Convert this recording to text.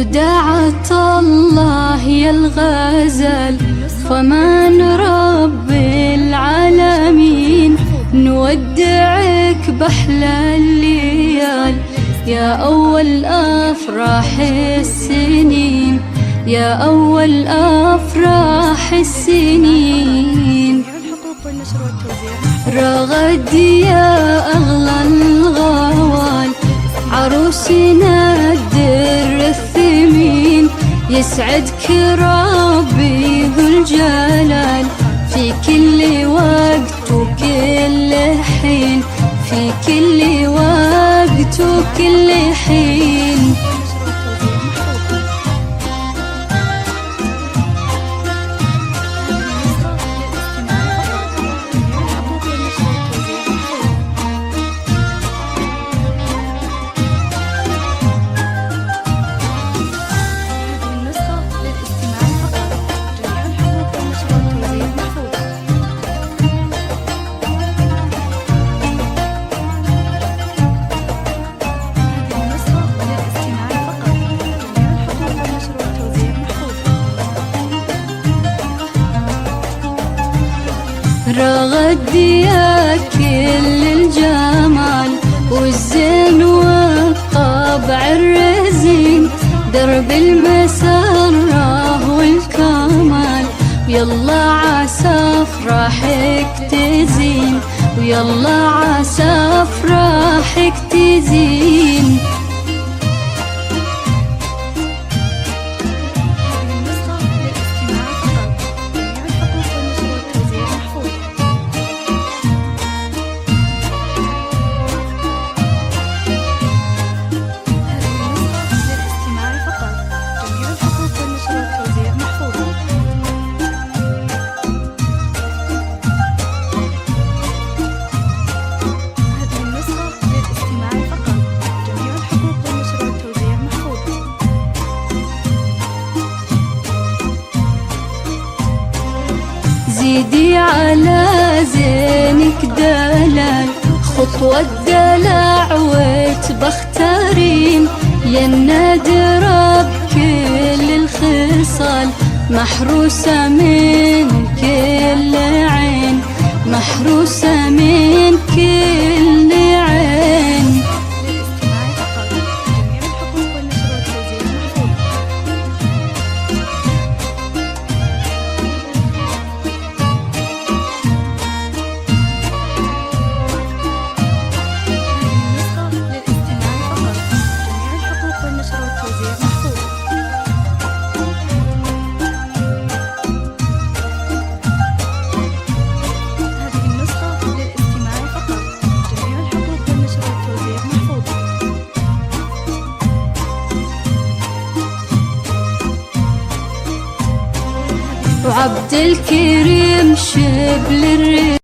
ودعت الله يا الغزل فمان رب العالمين، نودعك بأحلى الليال يا أول أفراح السنين، يا أول أفراح السنين. رغد يا أغلى الغوال عروسنا الدر الثمين، يسعدك ربي ذو الجلال في كل وقت وكل حين، في كل وقت وكل حين. رغد يا كل الجمال والزين والطبع الرزين، درب المسرة والكمال، ويلا عسى افراحك تزين، ويلا عسى افراحك تزين. زيدي على زينك دلال خطوة دلع وتبخترين، يا النادرة بكل الخصال محروسة من كل عين، محروسة من كل عين. وعبد الكريم شبل الريح